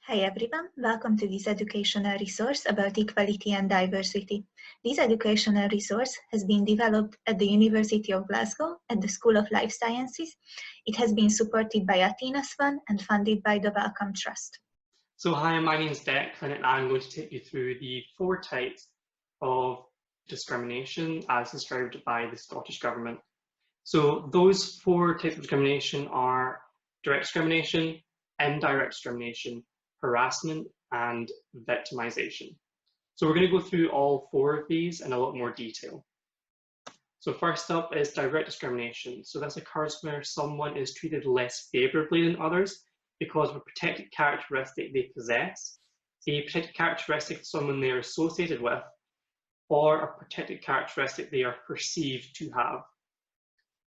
Hi everyone, welcome to this educational resource about equality and diversity. This educational resource has been developed at the University of Glasgow at the School of Life Sciences. It has been supported by Athena's Fund and funded by the Wellcome Trust. So hi, my name is Declan and I'm going to take you through the 4 types of discrimination as described by the Scottish Government. So those 4 types of discrimination are direct discrimination, indirect discrimination, harassment, and victimisation. So we're going to go through all 4 of these in a lot more detail. So first up is direct discrimination. So this occurs where someone is treated less favourably than others because of a protected characteristic they possess, a protected characteristic of someone they are associated with, or a protected characteristic they are perceived to have.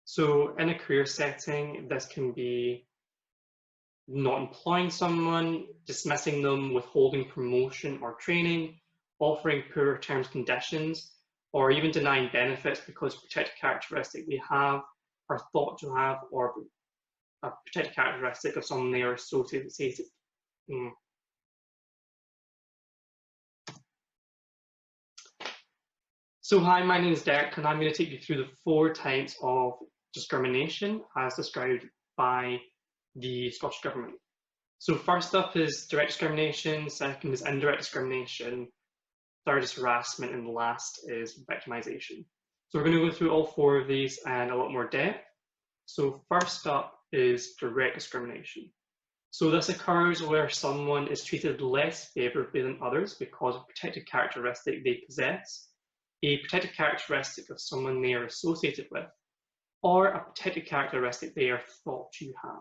So in a career setting, this can be not employing someone, dismissing them, withholding promotion or training, offering poorer terms and conditions, or even denying benefits because protected characteristic they have, are thought to have, or a protected characteristic of someone they are associated. So hi, my name is Derek and I'm going to take you through the 4 types of discrimination as described by the Scottish Government. So first up is direct discrimination, second is indirect discrimination, third is harassment, and the last is victimisation. So we're going to go through all 4 of these in a lot more depth. So first up is direct discrimination. So this occurs where someone is treated less favourably than others because of a protected characteristic they possess, a protected characteristic of someone they are associated with, or a protected characteristic they are thought to have.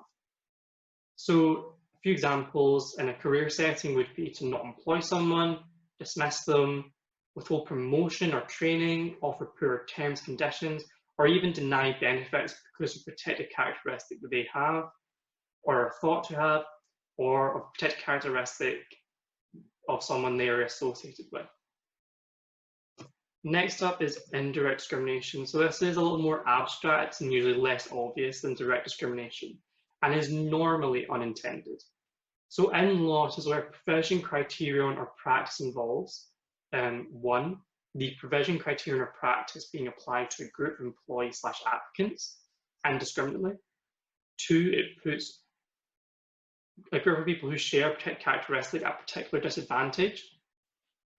So a few examples in a career setting would be to not employ someone, dismiss them, withhold promotion or training, offer poorer terms and conditions, or even deny benefits because of a protected characteristic that they have, or are thought to have, or a protected characteristic of someone they are associated with. Next up is indirect discrimination. So this is a little more abstract and usually less obvious than direct discrimination, and is normally unintended. So in law, this is where provision, criterion, or practice involves 1. The provision, criterion, or practice being applied to a group of employees / applicants indiscriminately. 2. It puts a group of people who share a protected characteristic at a particular disadvantage.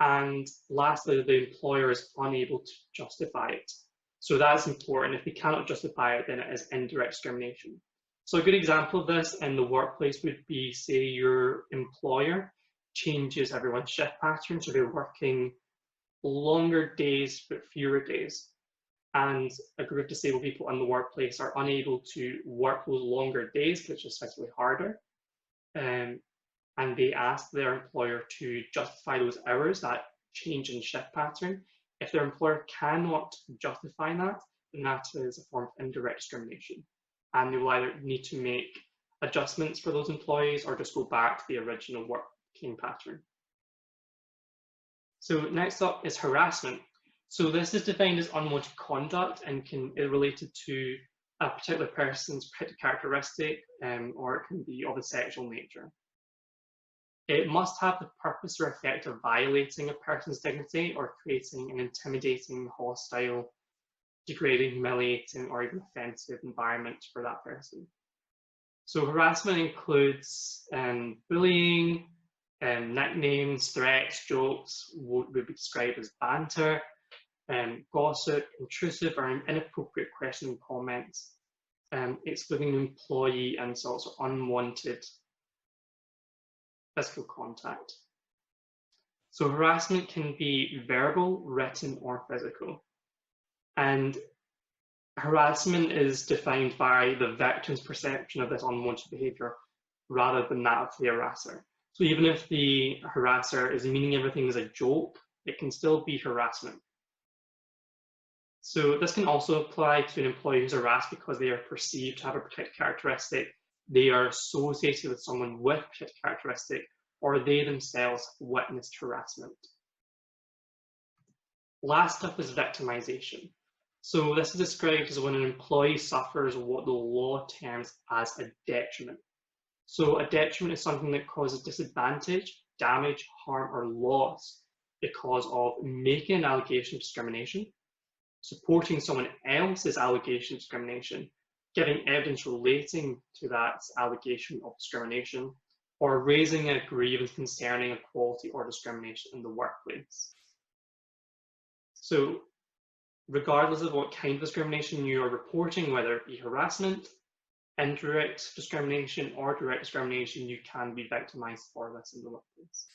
And lastly, the employer is unable to justify it. So that's important. If they cannot justify it, then it is indirect discrimination. So a good example of this in the workplace would be, say, your employer changes everyone's shift pattern, so they're working longer days but fewer days. And a group of disabled people in the workplace are unable to work those longer days, which is physically harder. And they ask their employer to justify those hours, that change in shift pattern. If their employer cannot justify that, then that is a form of indirect discrimination. And they will either need to make adjustments for those employees or just go back to the original working pattern. So next up is harassment. So this is defined as unwanted conduct and can be related to a particular person's protected characteristic, or it can be of a sexual nature. It must have the purpose or effect of violating a person's dignity or creating an intimidating, hostile, degrading, humiliating, or even offensive environment for that person. So harassment includes bullying, nicknames, threats, jokes, what would be described as banter, gossip, intrusive or inappropriate questioning comments, excluding an employee, insults, or unwanted physical contact. So harassment can be verbal, written, or physical. And harassment is defined by the victim's perception of this unwanted behaviour rather than that of the harasser. So even if the harasser is meaning everything as a joke, it can still be harassment. So this can also apply to an employee who's harassed because they are perceived to have a protected characteristic, they are associated with someone with a protected characteristic, or they themselves witnessed harassment. Last up is victimisation. So this is described as when an employee suffers what the law terms as a detriment. So a detriment is something that causes disadvantage, damage, harm, or loss because of making an allegation of discrimination, supporting someone else's allegation of discrimination, giving evidence relating to that allegation of discrimination, or raising a grievance concerning equality or discrimination in the workplace. So regardless of what kind of discrimination you are reporting, whether it be harassment, indirect discrimination, or direct discrimination, you can be victimized for this in the workplace.